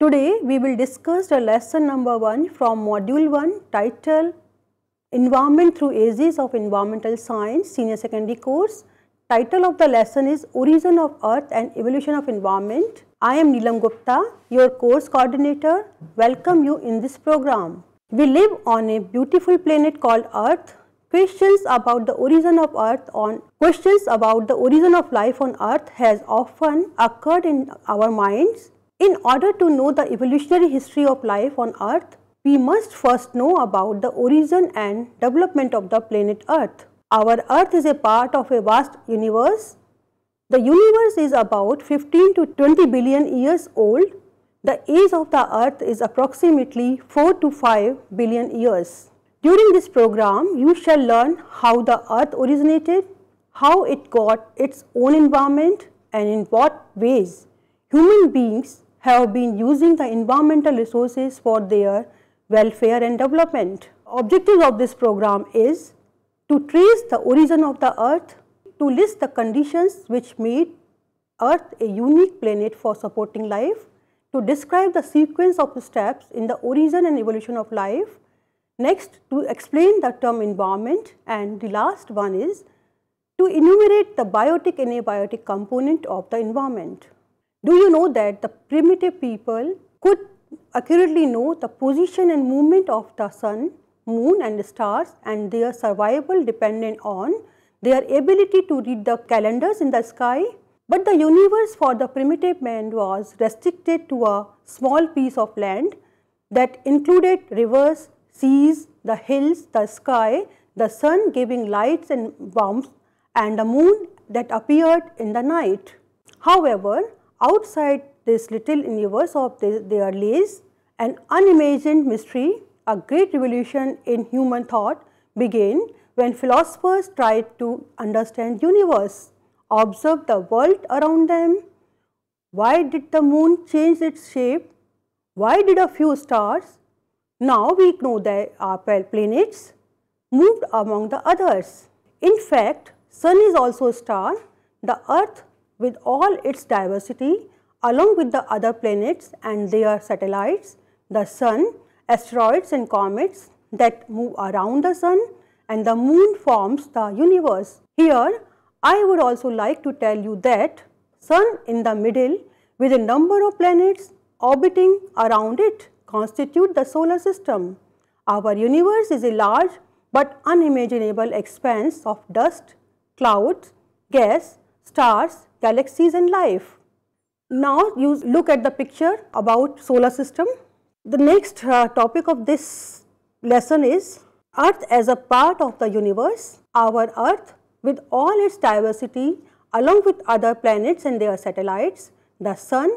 Today we will discuss the lesson number 1 from module 1 titled Environment through Ages of Environmental Science Senior Secondary Course. Title of the lesson is Origin of Earth and Evolution of Environment. I am Neelam Gupta, your course coordinator. Welcome you in this program. We live on a beautiful planet called Earth. Questions about the origin of life on Earth has often occurred in our minds. In order to know the evolutionary history of life on Earth, we must first know about the origin and development of the planet Earth. Our Earth is a part of a vast universe. The universe is about 15 to 20 billion years old. The age of the Earth is approximately 4 to 5 billion years. During this program, you shall learn how the Earth originated, how it got its own environment, and in what ways human beings have been using the environmental resources for their welfare and development. Objectives of this program is to trace the origin of the Earth, to list the conditions which made Earth a unique planet for supporting life, to describe the sequence of steps in the origin and evolution of life, next to explain the term environment, and the last one is to enumerate the biotic and abiotic component of the environment. Do you know that the primitive people could accurately know the position and movement of the sun, moon and stars, and their survival depended on their ability to read the calendars in the sky? But the universe for the primitive man was restricted to a small piece of land that included rivers, seas, the hills, the sky, the sun giving lights and warmth, and the moon that appeared in the night. However, outside this little universe of there lays an unimagined mystery. A great revolution in human thought began when philosophers tried to understand the universe, observe the world around them. Why did the moon change its shape? Why did a few stars, now we know that our planets, moved among the others? In fact, sun is also a star. The Earth with all its diversity, along with the other planets and their satellites, the sun, asteroids and comets that move around the sun, and the moon forms the universe. Here, I would also like to tell you that sun in the middle with a number of planets orbiting around it constitute the solar system. Our universe is a large but unimaginable expanse of dust, clouds, gas, stars, galaxies and life. Now you look at the picture about solar system. The next topic of this lesson is Earth as a part of the universe. Our Earth with all its diversity along with other planets and their satellites, the sun,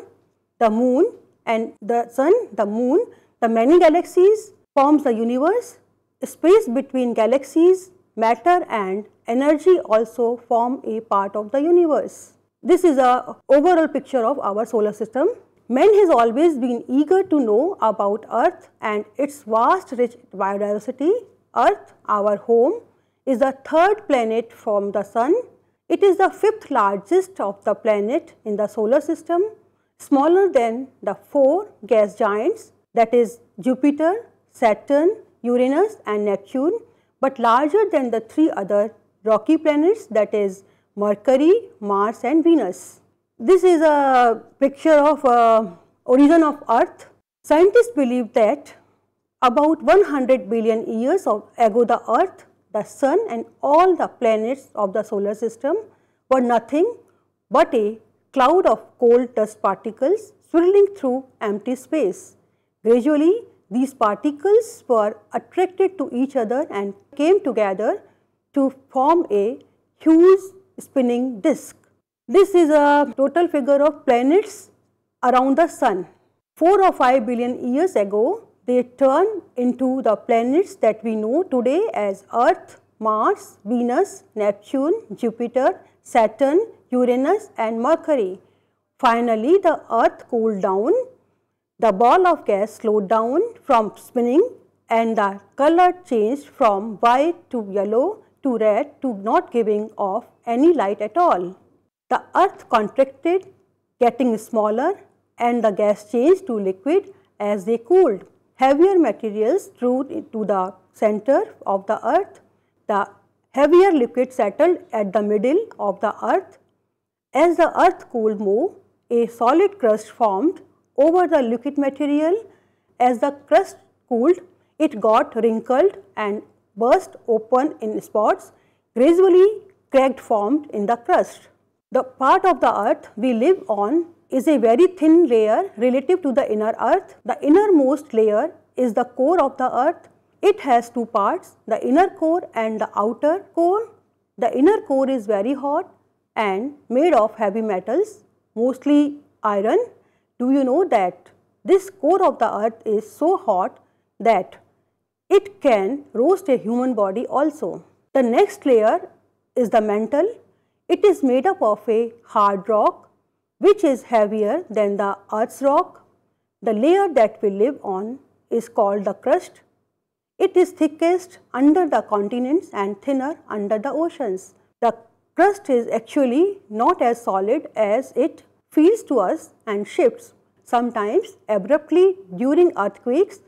the moon, and the many galaxies forms the universe. Space between galaxies, matter and energy also form a part of the universe. This is a overall picture of our solar system. Man has always been eager to know about Earth and its vast rich biodiversity. Earth, our home, is the third planet from the sun. It is the fifth largest of the planet in the solar system, smaller than the 4 gas giants, that is Jupiter, Saturn, Uranus and Neptune, but larger than the 3 other rocky planets, that is Mercury, Mars and Venus. This is a picture of origin of Earth. Scientists believe that about 100 billion years ago the Earth, the sun and all the planets of the solar system were nothing but a cloud of cold dust particles swirling through empty space. Gradually, these particles were attracted to each other and came together to form a huge spinning disk. This is a total figure of planets around the sun. 4 or 5 billion years ago, they turned into the planets that we know today as Earth, Mars, Venus, Neptune, Jupiter, Saturn, Uranus and Mercury. Finally, the Earth cooled down, the ball of gas slowed down from spinning and the color changed from white to yellow to red to not giving off any light at all. The Earth contracted, getting smaller, and the gas changed to liquid as they cooled. Heavier materials drew to the center of the earth. The heavier liquid settled at the middle of the earth. As the earth cooled more, a solid crust formed over the liquid material. As the crust cooled, it got wrinkled and burst open in spots. Gradually, cracks formed in the crust. The part of the earth we live on is a very thin layer relative to the inner earth. The innermost layer is the core of the earth. It has two parts, the inner core and the outer core. The inner core is very hot and made of heavy metals, mostly iron. Do you know that this core of the earth is so hot that it can roast a human body also. The next layer is the mantle. It is made up of a hard rock which is heavier than the earth's rock. The layer that we live on is called the crust. It is thickest under the continents and thinner under the oceans. The crust is actually not as solid as it feels to us and shifts, sometimes abruptly during earthquakes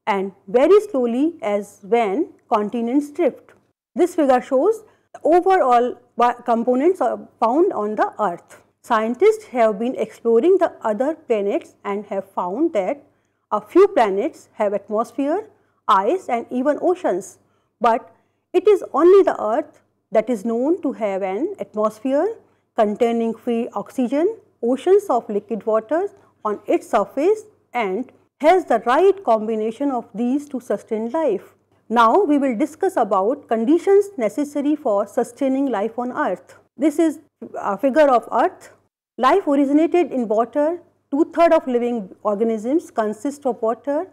and very slowly as when continents drift. This figure shows the overall components are found on the earth. Scientists have been exploring the other planets and have found that a few planets have atmosphere, ice and even oceans, but it is only the earth that is known to have an atmosphere containing free oxygen, oceans of liquid water on its surface and has the right combination of these to sustain life. Now we will discuss about conditions necessary for sustaining life on earth. This is a figure of earth. Life originated in water. 2/3 of living organisms consist of water.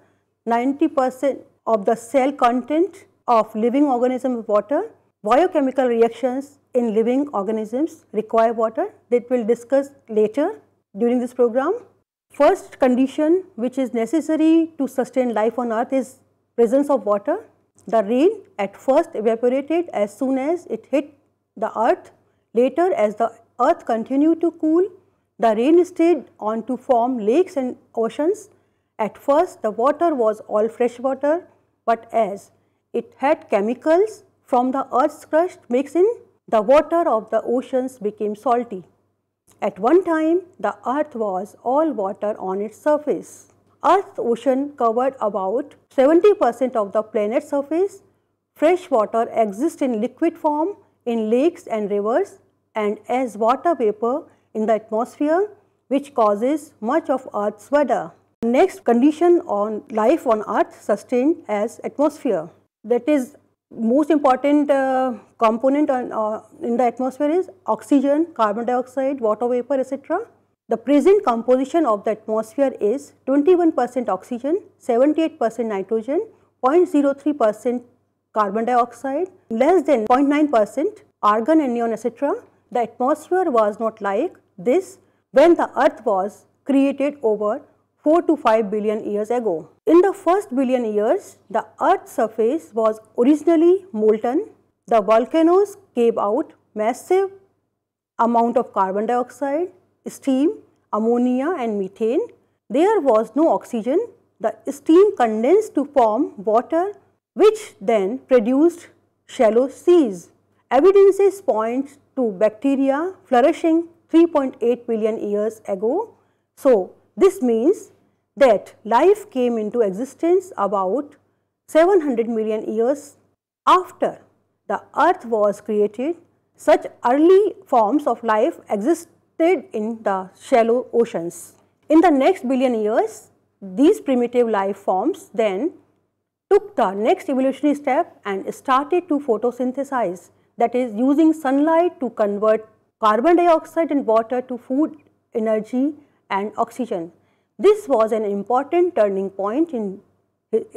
90% of the cell content of living organisms is water. Biochemical reactions in living organisms require water that we will discuss later during this program. First condition which is necessary to sustain life on earth is presence of water. The rain at first evaporated as soon as it hit the earth. Later, as the earth continued to cool, the rain stayed on to form lakes and oceans. At first, the water was all fresh water, but as it had chemicals from the earth's crust mixed in, the water of the oceans became salty. At one time, the earth was all water on its surface. Earth's ocean covered about 70% of the planet's surface. Fresh water exists in liquid form in lakes and rivers and as water vapor in the atmosphere, which causes much of Earth's weather. Next condition on life on Earth sustained as atmosphere. That is most important component in the atmosphere is oxygen, carbon dioxide, water vapor, etc. The present composition of the atmosphere is 21% oxygen, 78% nitrogen, 0.03% carbon dioxide, less than 0.9% argon and neon, etc. The atmosphere was not like this when the earth was created over 4 to 5 billion years ago. In the first billion years, the earth's surface was originally molten. The volcanoes gave out massive amount of carbon dioxide, steam, ammonia and methane. There was no oxygen. The steam condensed to form water which then produced shallow seas. Evidences point to bacteria flourishing 3.8 billion years ago. So, this means that life came into existence about 700 million years after the earth was created. Such early forms of life existed in the shallow oceans. In the next billion years, these primitive life forms then took the next evolutionary step and started to photosynthesize, that is using sunlight to convert carbon dioxide and water to food, energy and oxygen. This was an important turning point in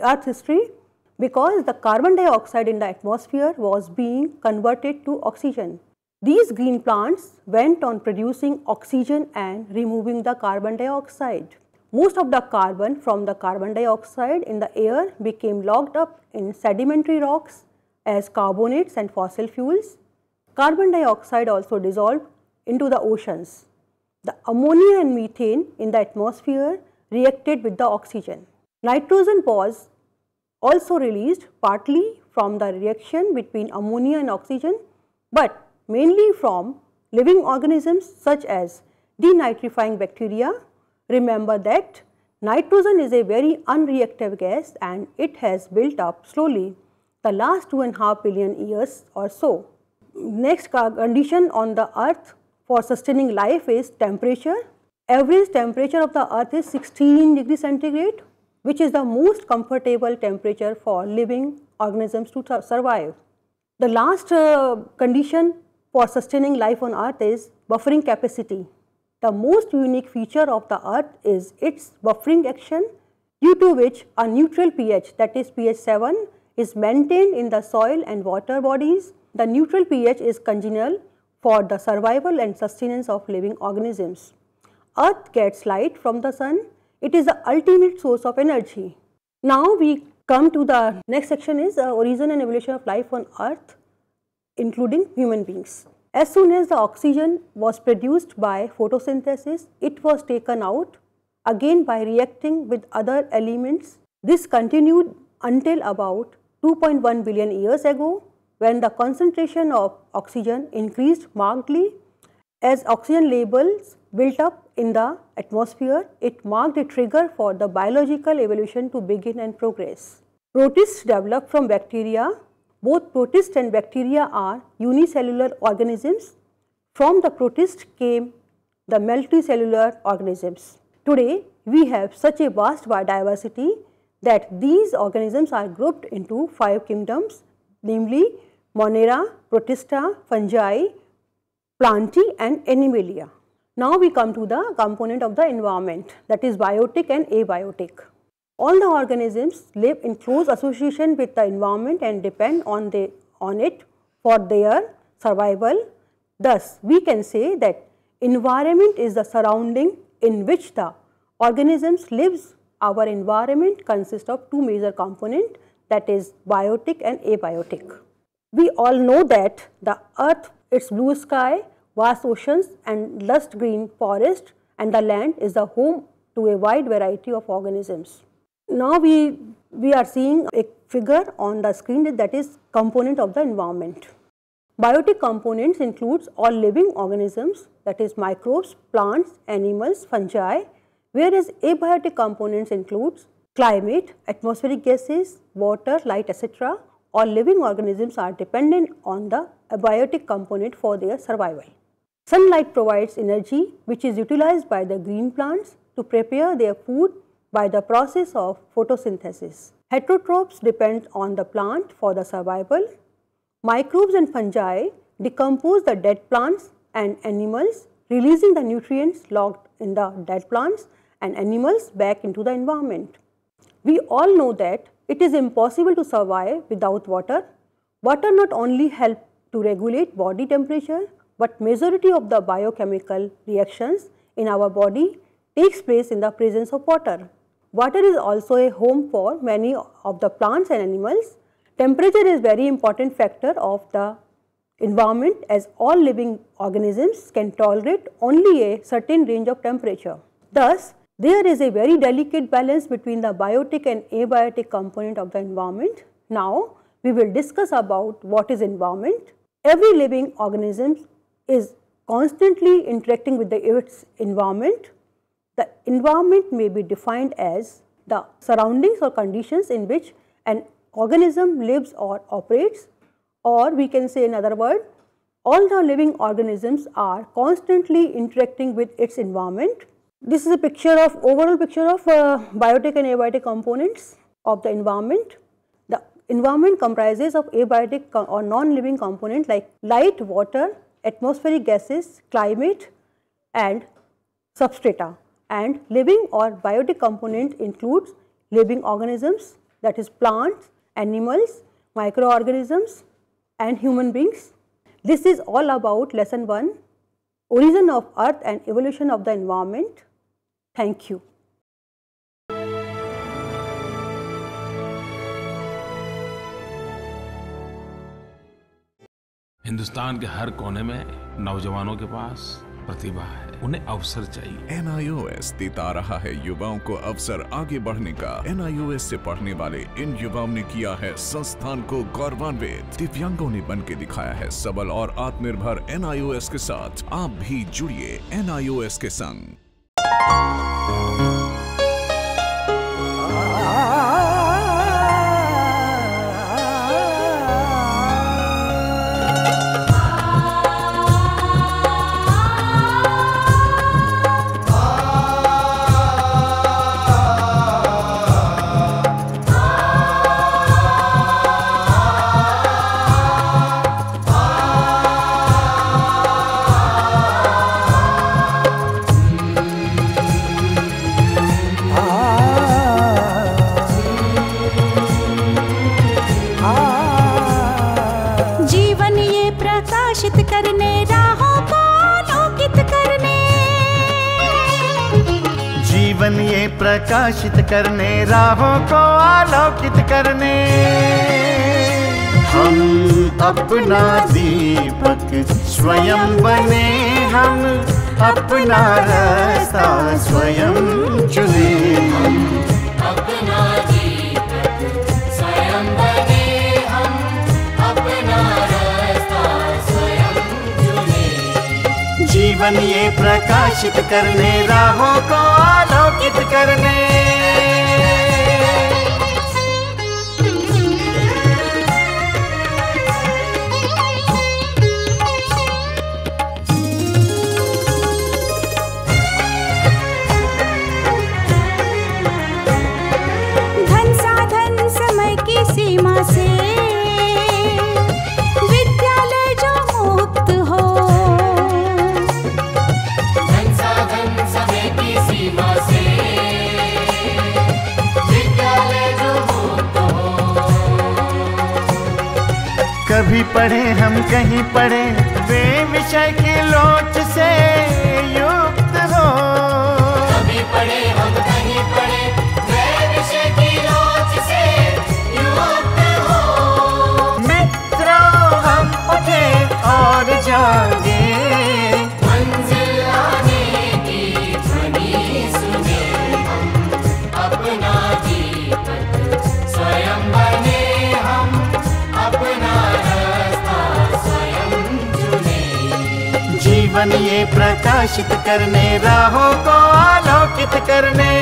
Earth history because the carbon dioxide in the atmosphere was being converted to oxygen. These green plants went on producing oxygen and removing the carbon dioxide. Most of the carbon from the carbon dioxide in the air became locked up in sedimentary rocks as carbonates and fossil fuels. Carbon dioxide also dissolved into the oceans. The ammonia and methane in the atmosphere reacted with the oxygen. Nitrogen was also released partly from the reaction between ammonia and oxygen, but mainly from living organisms such as denitrifying bacteria. Remember that nitrogen is a very unreactive gas and it has built up slowly the last 2.5 billion years or so. Next condition on the earth for sustaining life is temperature. Average temperature of the earth is 16 degrees centigrade, which is the most comfortable temperature for living organisms to survive. The last condition for sustaining life on earth is buffering capacity. The most unique feature of the earth is its buffering action, due to which a neutral pH, that is pH 7, is maintained in the soil and water bodies. The neutral pH is congenial for the survival and sustenance of living organisms. Earth gets light from the sun. It is the ultimate source of energy. Now we come to the next section is origin and evolution of life on earth, including human beings. As soon as the oxygen was produced by photosynthesis, it was taken out again by reacting with other elements. This continued until about 2.1 billion years ago, when the concentration of oxygen increased markedly. As oxygen levels built up in the atmosphere, it marked a trigger for the biological evolution to begin and progress. Protists developed from bacteria. Both protists and bacteria are unicellular organisms. From the protist came the multicellular organisms. Today, we have such a vast biodiversity that these organisms are grouped into 5 kingdoms, namely Monera, Protista, Fungi, Plantae and Animalia. Now we come to the component of the environment, that is biotic and abiotic. All the organisms live in close association with the environment and depend on it for their survival. Thus, we can say that environment is the surrounding in which the organisms lives. Our environment consists of 2 major components, that is biotic and abiotic. We all know that the earth, its blue sky, vast oceans and lush green forest, and the land is the home to a wide variety of organisms. Now we are seeing a figure on the screen, that is component of the environment. Biotic components includes all living organisms, that is microbes, plants, animals, fungi, whereas abiotic components includes climate, atmospheric gases, water, light, etc. All living organisms are dependent on the abiotic component for their survival. Sunlight provides energy which is utilized by the green plants to prepare their food by the process of photosynthesis. Heterotrophs depend on the plant for the survival. Microbes and fungi decompose the dead plants and animals, releasing the nutrients locked in the dead plants and animals back into the environment. We all know that it is impossible to survive without water. Water not only helps to regulate body temperature, but majority of the biochemical reactions in our body takes place in the presence of water. Water is also a home for many of the plants and animals. Temperature is very important factor of the environment, as all living organisms can tolerate only a certain range of temperature. Thus, there is a very delicate balance between the biotic and abiotic component of the environment. Now, we will discuss about what is environment. Every living organism is constantly interacting with its environment. The environment may be defined as the surroundings or conditions in which an organism lives or operates, or we can say in other words, all the living organisms are constantly interacting with its environment. This is a picture of overall picture of biotic and abiotic components of the environment. The environment comprises of abiotic or non-living components like light, water, atmospheric gases, climate and substrata, and living or biotic component includes living organisms, that is plants, animals, microorganisms and human beings. This is all about lesson 1, origin of earth and evolution of the environment. Thank you. Hindustan के हर कोने में नौजवानों के पास प्रतिभा है, उन्हें अवसर चाहिए। NIOS देता रहा है युवाओं को अवसर आगे बढ़ने का। NIOS से पढ़ने वाले इन युवाओं ने किया है संस्थान को गौरवान्वित। दिव्यांगों ने बन के दिखाया है सबल और आत्मनिर्भर। NIOS के साथ आप भी जुड़िए NIOS के संग। प्रकाशित करने, राहों को आलोकित करने, हम अपना दीपक स्वयं बने, हम अपना रास्ता स्वयं चुने। हम अपना दीपक स्वयं बने, हम अपना रास्ता स्वयं चुने। जीवन ये प्रकाशित करने, राहों को आलोकित करने। धन साधन समय की सीमा से विद्यालय जो मुक्त हो, धन साधन समय की सीमा से विद्यालय जो मुक्त हो। कभी पढ़े हम कहीं पढ़े, वे विषय की लोच से युक्त हो। कभी पढ़े हम कहीं पढ़े, वे विषय की लोच से युक्त हो। मित्रों हम उठे और जागे, मंजिल आने की ध्वनि सुने। हम अपना दीपक स्वयं बने, हम अपना रास्ता स्वयं चुने। जीवन ये प्रकाशित करने, राहों को आलोकित करने।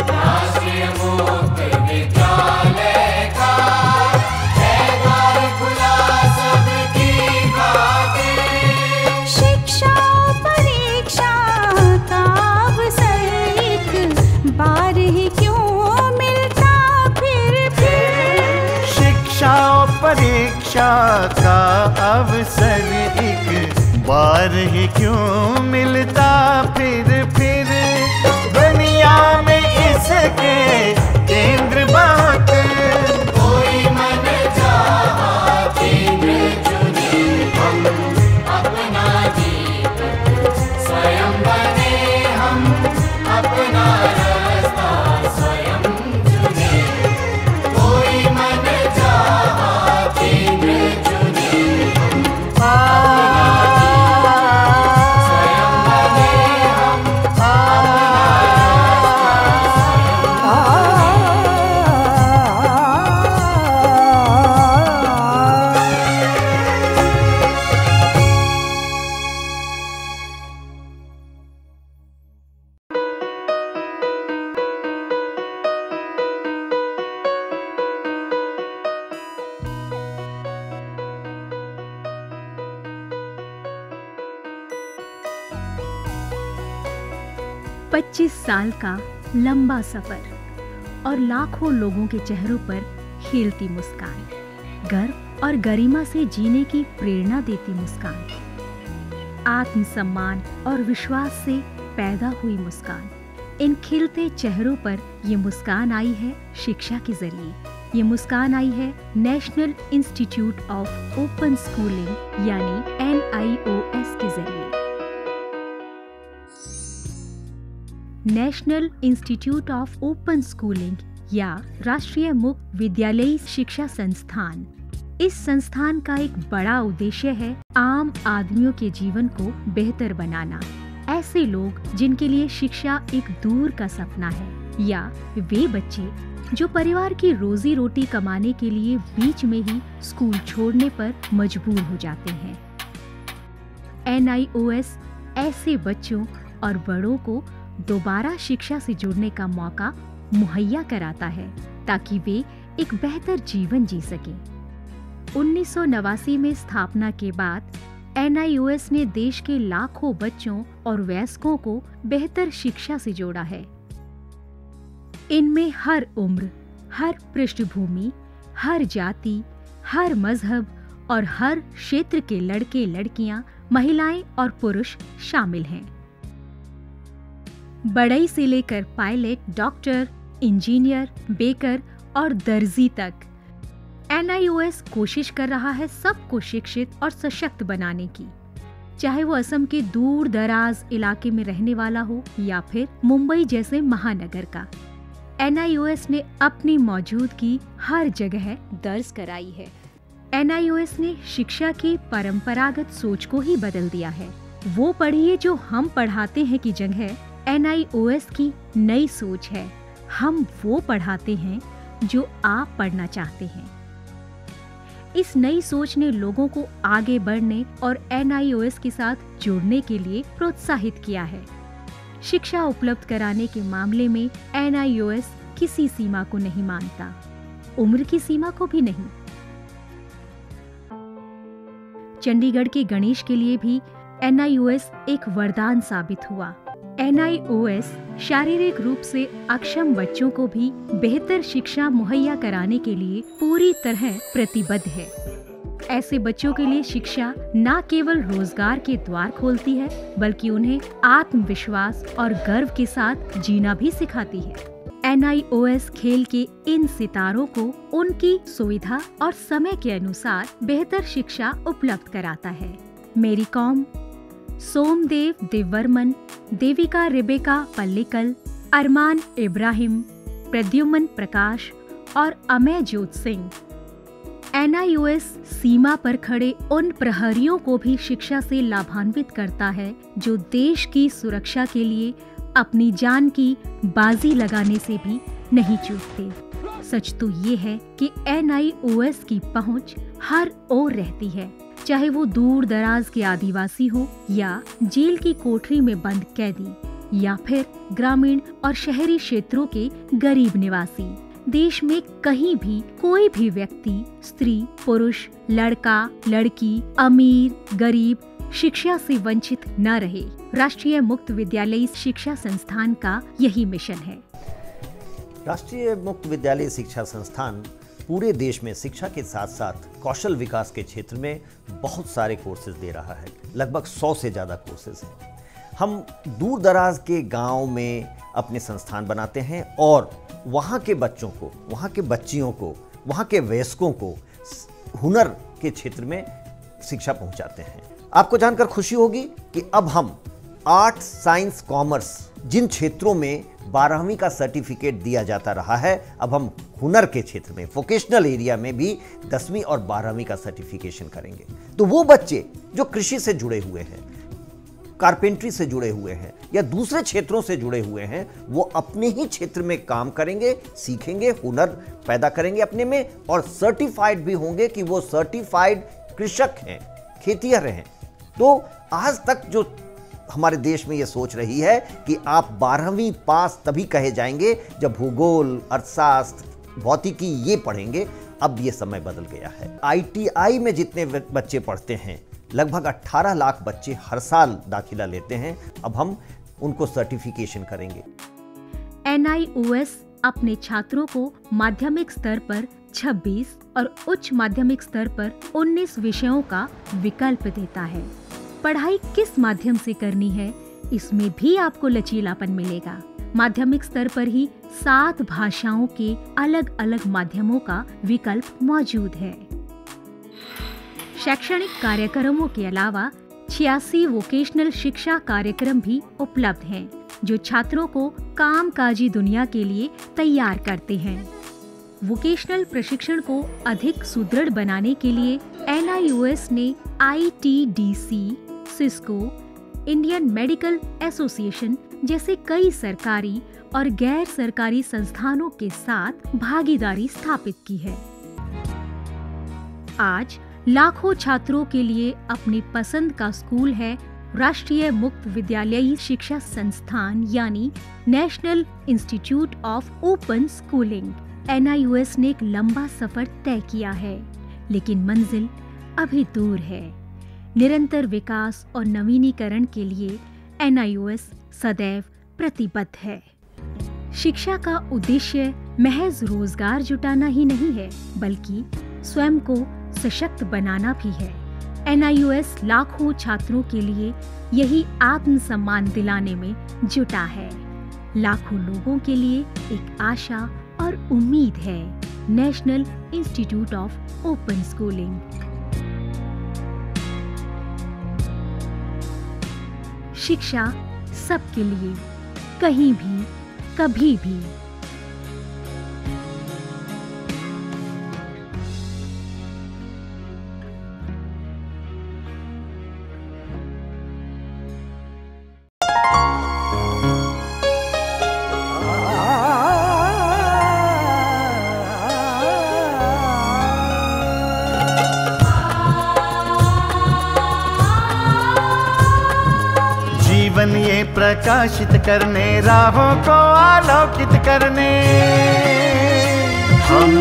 राष्ट्रीय मुक्त विद्यालय का है द्वार खुला सबकी खातिर। शिक्षा परीक्षा का अवसर एक बार ही क्यों मिलता फिर फिर। शिक्षा और परीक्षा का अवसर एक बार ही क्यों मिलता फिर फिर। दुनिया में इसके केंद्र बात, कोई मन चाहा केंद्र चुने। हम अपना दीपक स्वयं बने, हम अपना रास्ता स्वयं चुने। कोई मन चाहा केंद्र चुने। पच्चीस साल का लंबा सफर और लाखों लोगों के चेहरों पर खिलती मुस्कान, गर्व और गरिमा से जीने की प्रेरणा देती मुस्कान, आत्मसम्मान और विश्वास से पैदा हुई मुस्कान। इन खिलते चेहरों पर ये मुस्कान आई है शिक्षा के जरिए। ये मुस्कान आई है national institute of open schooling यानी NIOS के जरिए। National institute of open schooling या राष्ट्रीय मुक्त विद्यालयी शिक्षा संस्थान। इस संस्थान का एक बड़ा उद्देश्य है आम आदमियों के जीवन को बेहतर बनाना। ऐसे लोग जिनके लिए शिक्षा एक दूर का सपना है या वे बच्चे जो परिवार की रोजी रोटी कमाने के लिए बीच में ही स्कूल छोड़ने पर मजबूर हो जाते हैं। NIOS ऐसे बच्चों और बड़ों को दोबारा शिक्षा से जुड़ने का मौका मुहैया कराता है ताकि वे एक बेहतर जीवन जी सकें। 1989 में स्थापना के बाद NIOS ने देश के लाखों बच्चों और वयस्कों को बेहतर शिक्षा से जोड़ा है। इनमें हर उम्र, हर पृष्ठभूमि, हर जाति, हर मजहब और हर क्षेत्र के लड़के लड़कियां, महिलाएं और पुरुष शामिल हैं। बढ़ई से लेकर पायलट, डॉक्टर, इंजीनियर, बेकर और दर्जी तक NIOS कोशिश कर रहा है सबको शिक्षित और सशक्त बनाने की, चाहे वो असम के दूर दराज इलाके में रहने वाला हो या फिर मुंबई जैसे महानगर का। NIOS ने अपनी मौजूदगी हर जगह दर्ज कराई है। NIOS ने शिक्षा की परंपरागत सोच को ही बदल दिया है। वो पढ़िए जो हम पढ़ाते हैं की जगह NIOS की नई सोच है, हम वो पढ़ाते हैं जो आप पढ़ना चाहते हैं। इस नई सोच ने लोगों को आगे बढ़ने और NIOS के साथ जुड़ने के लिए प्रोत्साहित किया है। शिक्षा उपलब्ध कराने के मामले में NIOS किसी सीमा को नहीं मानता, उम्र की सीमा को भी नहीं। चंडीगढ़ के गणेश के लिए भी NIOS एक वरदान साबित हुआ। NIOS शारीरिक रूप से अक्षम बच्चों को भी बेहतर शिक्षा मुहैया कराने के लिए पूरी तरह प्रतिबद्ध है। ऐसे बच्चों के लिए शिक्षा न केवल रोजगार के द्वार खोलती है, बल्कि उन्हें आत्मविश्वास और गर्व के साथ जीना भी सिखाती है। NIOS खेल के इन सितारों को उनकी सुविधा और समय के अनुसार बेहतर शिक्षा उपलब्ध कराता है। मेरी कॉम, सोमदेव देववर्मन, देविका रेबेका पल्लिकल, अरमान इब्राहिम, प्रद्युमन प्रकाश और अमयजोत सिंह। NIOS सीमा पर खड़े उन प्रहरियों को भी शिक्षा से लाभान्वित करता है जो देश की सुरक्षा के लिए अपनी जान की बाजी लगाने से भी नहीं चूकते। सच तो ये है कि NIOS की पहुंच हर ओर रहती है, चाहे वो दूर दराज के आदिवासी हो या जेल की कोठरी में बंद कैदी या फिर ग्रामीण और शहरी क्षेत्रों के गरीब निवासी। देश में कहीं भी कोई भी व्यक्ति, स्त्री, पुरुष, लड़का, लड़की, अमीर, गरीब शिक्षा से वंचित न रहे। राष्ट्रीय मुक्त विद्यालयी शिक्षा संस्थान का यही मिशन है। राष्ट्रीय मुक्त विद्यालय शिक्षा संस्थान पूरे देश में शिक्षा के साथ साथ कौशल विकास के क्षेत्र में बहुत सारे कोर्सेज दे रहा है। लगभग 100 से ज़्यादा कोर्सेज हैं। हम दूर दराज के गांव में अपने संस्थान बनाते हैं और वहाँ के बच्चों को, वहाँ के बच्चियों को, वहाँ के वयस्कों को हुनर के क्षेत्र में शिक्षा पहुँचाते हैं। आपको जानकर खुशी होगी कि अब हम आर्ट, साइंस, कॉमर्स जिन क्षेत्रों में 12वीं का सर्टिफिकेट दिया जाता रहा है, अब हम हुनर के क्षेत्र में, वोकेशनल एरिया में भी 10वीं और 12वीं का सर्टिफिकेशन करेंगे। तो वो बच्चे जो कृषि से जुड़े हुए हैं, कारपेंट्री से जुड़े हुए हैं या दूसरे क्षेत्रों से जुड़े हुए हैं, वो अपने ही क्षेत्र में काम करेंगे, सीखेंगे, हुनर पैदा करेंगे अपने में और सर्टिफाइड भी होंगे कि वो सर्टिफाइड कृषक हैं, खेतिहर हैं। तो आज तक जो हमारे देश में ये सोच रही है कि आप 12वीं पास तभी कहे जाएंगे जब भूगोल, अर्थशास्त्र, भौतिकी ये पढ़ेंगे, अब ये समय बदल गया है। ITI में जितने बच्चे पढ़ते हैं, लगभग 18 लाख बच्चे हर साल दाखिला लेते हैं। अब हम उनको सर्टिफिकेशन करेंगे। NIOS अपने छात्रों को माध्यमिक स्तर पर 26 और उच्च माध्यमिक स्तर पर 19 विषयों का विकल्प देता है। पढ़ाई किस माध्यम से करनी है, इसमें भी आपको लचीलापन मिलेगा। माध्यमिक स्तर पर ही 7 भाषाओं के अलग अलग माध्यमों का विकल्प मौजूद है। शैक्षणिक कार्यक्रमों के अलावा 86 वोकेशनल शिक्षा कार्यक्रम भी उपलब्ध हैं। जो छात्रों को कामकाजी दुनिया के लिए तैयार करते हैं। वोकेशनल प्रशिक्षण को अधिक सुदृढ़ बनाने के लिए NIOS ने ITDC, Cisco, Indian medical association जैसे कई सरकारी और गैर सरकारी संस्थानों के साथ भागीदारी स्थापित की है। आज लाखों छात्रों के लिए अपनी पसंद का स्कूल है राष्ट्रीय मुक्त विद्यालयी शिक्षा संस्थान यानी national institute of open schooling. NIOS ने एक लंबा सफर तय किया है, लेकिन मंजिल अभी दूर है। निरंतर विकास और नवीनीकरण के लिए NIOS सदैव प्रतिबद्ध है। शिक्षा का उद्देश्य महज रोजगार जुटाना ही नहीं है, बल्कि स्वयं को सशक्त बनाना भी है। NIOS लाखों छात्रों के लिए यही आत्मसम्मान दिलाने में जुटा है। लाखों लोगों के लिए एक आशा और उम्मीद है। National institute of open schooling. शिक्षा सबके लिए, कहीं भी, कभी भी। जीवन ये प्रकाशित करने, राहों को आलोकित करने, हम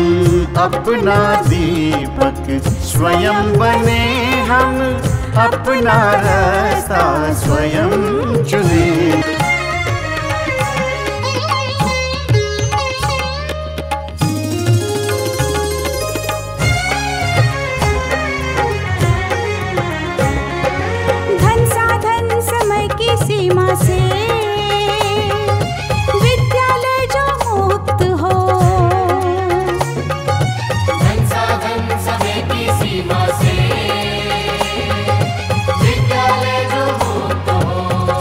अपना दीपक स्वयं बने, हम अपना रास्ता स्वयं चुने। सीमा से विद्यालय जो मुक्त हो, धन साधन समय की सीमा से विद्यालय जो मुक्त हो।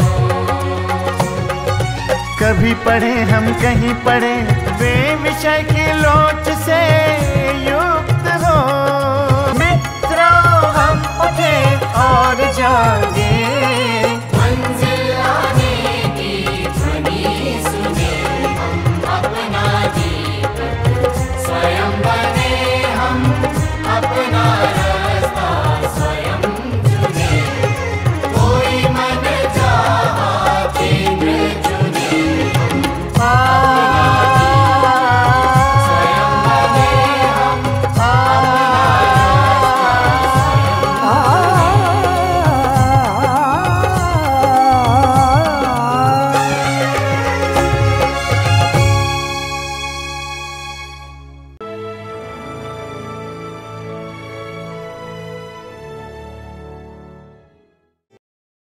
कभी पढ़े हम कहीं पढ़े, वे विषय की लोच से युक्त हो। मित्रों हम उठे और जागे,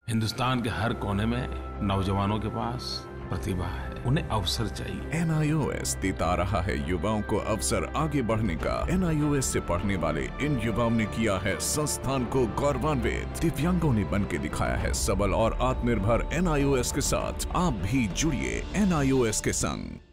हिंदुस्तान के हर कोने में नौजवानों के पास प्रतिभा है, उन्हें अवसर चाहिए। NIOS देता रहा है युवाओं को अवसर आगे बढ़ने का। NIOS से पढ़ने वाले इन युवाओं ने किया है संस्थान को गौरवान्वित। दिव्यांगों ने बन के दिखाया है सबल और आत्मनिर्भर। NIOS के साथ आप भी जुड़िए NIOS के संग।